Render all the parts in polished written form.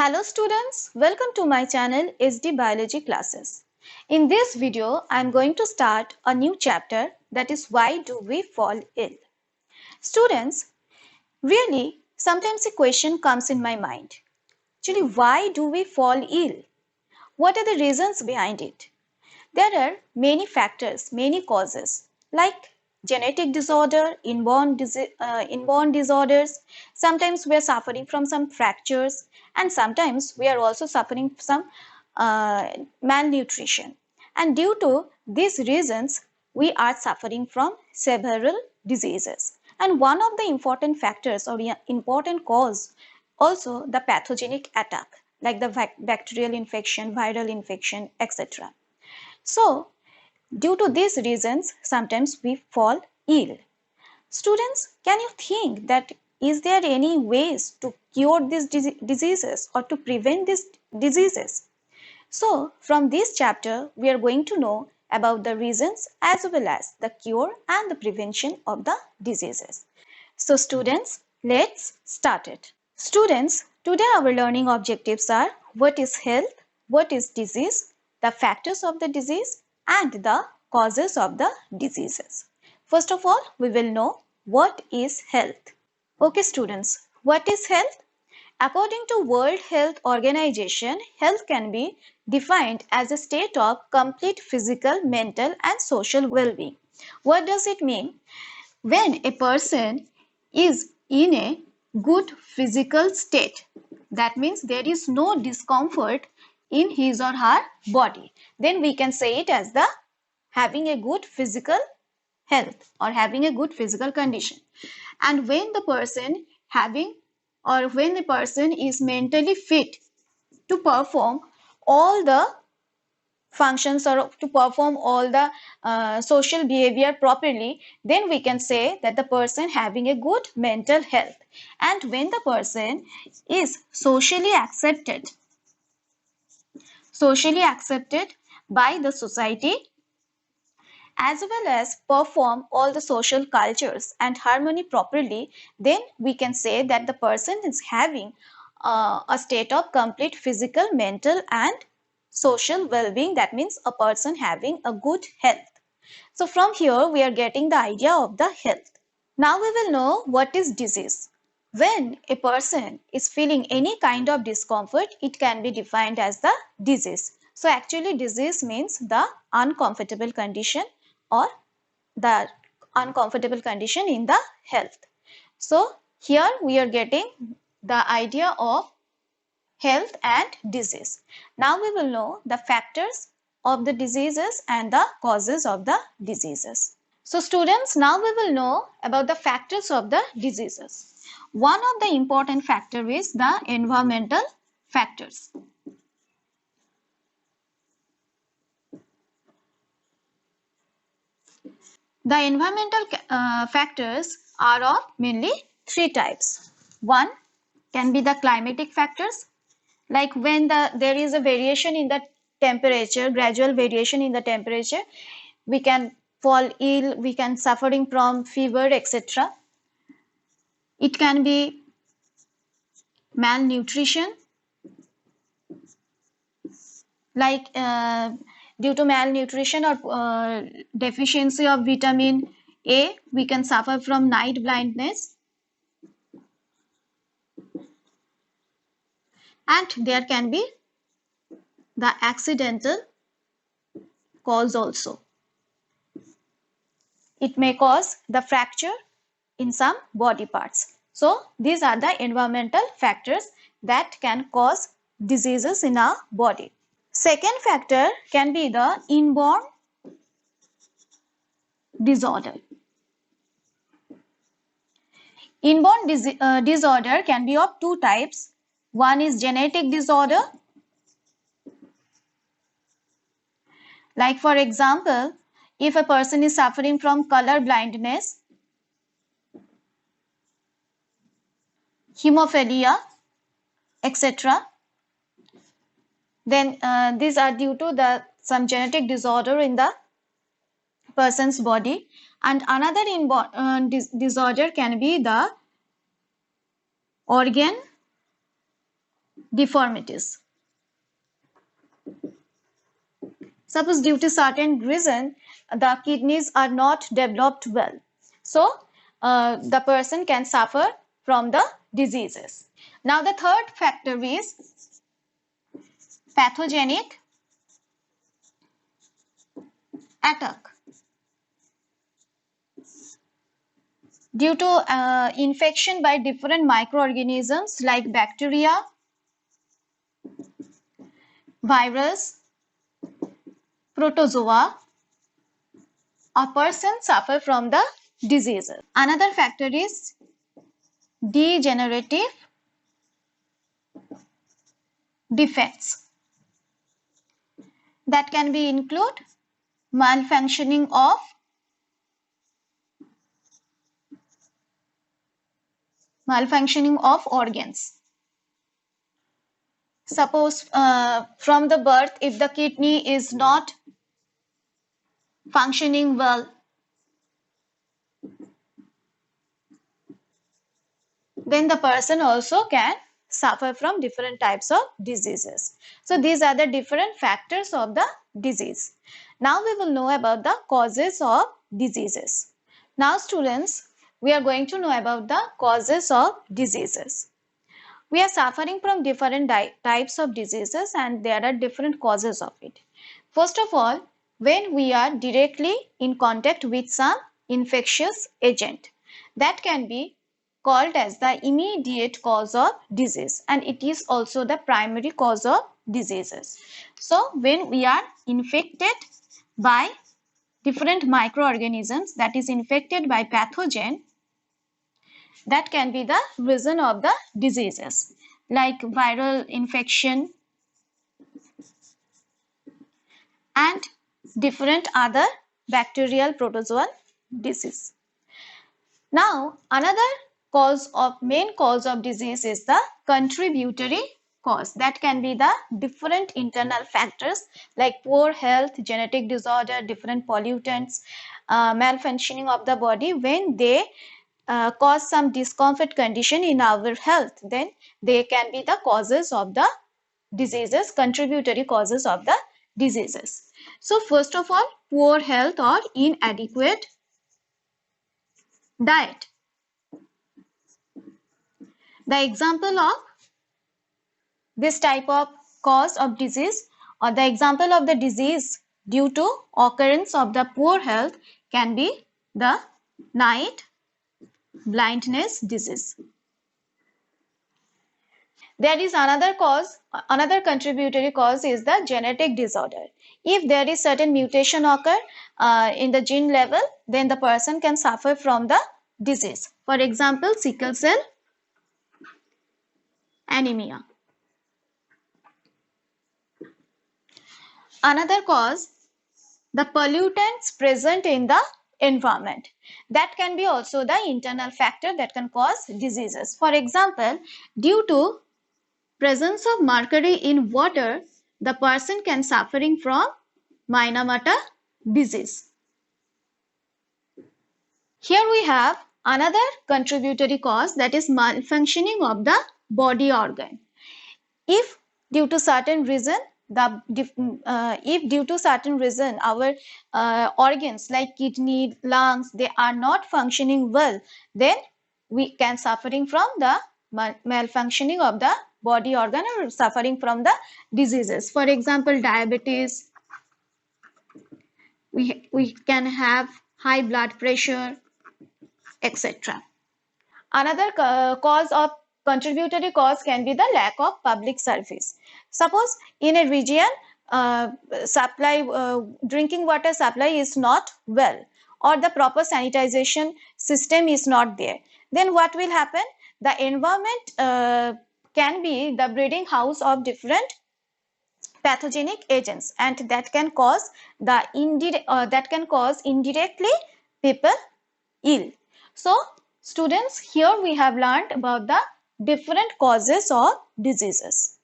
Hello students, welcome to my channel SD Biology Classes. In this video, I am going to start a new chapter, that is why do we fall ill. Students, really sometimes a question comes in my mind. Actually, why do we fall ill? What are the reasons behind it? There are many factors, many causes like genetic disorder, inborn disorders. Sometimes we are suffering from some fractures and sometimes we are also suffering some malnutrition. And due to these reasons, we are suffering from several diseases. And one of the important factors or important cause also the pathogenic attack like the bacterial infection, viral infection, etc. So, due to these reasons, sometimes we fall ill. Students, can you think that is there any ways to cure these diseases or to prevent these diseases? So, from this chapter, we are going to know about the reasons as well as the cure and the prevention of the diseases. So, students, let's start it. Students, today our learning objectives are what is health, what is disease, the factors of the disease and the causes of the diseases. First of all, we will know what is health. Okay students, what is health? According to World Health Organization, health can be defined as a state of complete physical, mental and social well-being. What does it mean? When a person is in a good physical state, that means there is no discomfort in his or her body, then we can say it as the having a good physical health or having a good physical condition. And when the person when the person is mentally fit to perform all the functions or to perform all the social behavior properly, then we can say that the person having a good mental health. And when the person is socially accepted by the society as well as perform all the social cultures and harmony properly, then we can say that the person is having a state of complete physical, mental and social well-being. That means a person having a good health. So from here we are getting the idea of the health. Now we will know what is disease. When a person is feeling any kind of discomfort, it can be defined as the disease. So actually disease means the uncomfortable condition or the uncomfortable condition in the health. So here we are getting the idea of health and disease. Now we will know the factors of the diseases and the causes of the diseases. So students, now we will know about the factors of the diseases. One of the important factor is the environmental factors. The environmental factors are of mainly three types. One can be the climatic factors, like when there is a variation in the temperature, gradual variation in the temperature, we can fall ill, we can suffering from fever, etc. It can be malnutrition, like due to malnutrition or deficiency of vitamin A, we can suffer from night blindness. And there can be the accidental cause also. It may cause the fracture in some body parts. So these are the environmental factors that can cause diseases in our body. Second factor can be the inborn disorder. Inborn disorder can be of two types. One is genetic disorder. Like for example, if a person is suffering from color blindness, hemophilia, etc., then these are due to some genetic disorder in the person's body. And another inborn disorder can be the organ deformities. Suppose due to certain reason the kidneys are not developed well, so the person can suffer from the diseases. Now the third factor is pathogenic attack. Due to infection by different microorganisms like bacteria, virus, protozoa, a person suffer from the diseases. Another factor is degenerative defects. That can be include malfunctioning of organs. Suppose from the birth, if the kidney is not functioning well, then the person also can suffer from different types of diseases. So these are the different factors of the disease. Now we will know about the causes of diseases. Now students, we are going to know about the causes of diseases. We are suffering from different types of diseases and there are different causes of it. First of all, when we are directly in contact with some infectious agent, that can be called as the immediate cause of disease, and it is also the primary cause of diseases. So when we are infected by different microorganisms, that is infected by pathogen, that can be the reason of the diseases like viral infection and different other bacterial protozoal disease. Now another main cause of disease is the contributory cause. That can be the different internal factors like poor health, genetic disorder, different pollutants, malfunctioning of the body. When they cause some discomfort condition in our health, then they can be the causes of the diseases, contributory causes of the diseases. So first of all, poor health or inadequate diet. The example of this type of cause of disease, or the example of the disease due to occurrence of the poor health, can be the night blindness disease. There is another contributory cause is the genetic disorder. If there is certain mutation occur in the gene level, then the person can suffer from the disease. For example, sickle cell anemia. Another cause, the pollutants present in the environment. That can be also the internal factor that can cause diseases. For example, due to presence of mercury in water, the person can suffering from Minamata disease. Here we have another contributory cause, that is malfunctioning of the body organ. If due to certain reason our organs like kidney, lungs, they are not functioning well, then we can suffering from the malfunctioning of the body organ or suffering from the diseases. For example, diabetes, we can have high blood pressure, etc. Another cause of contributory cause can be the lack of public service. Suppose in a region drinking water supply is not well, or the proper sanitization system is not there, then what will happen? The environment can be the breeding house of different pathogenic agents, and that can cause indirectly people ill. So students, here we have learned about the different causes of diseases.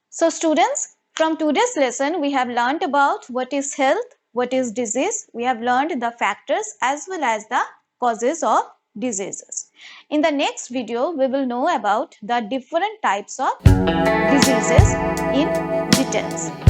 So students, from today's lesson, we have learned about what is health, what is disease. We have learned the factors as well as the causes of diseases. In the next video, we will know about the different types of diseases in details.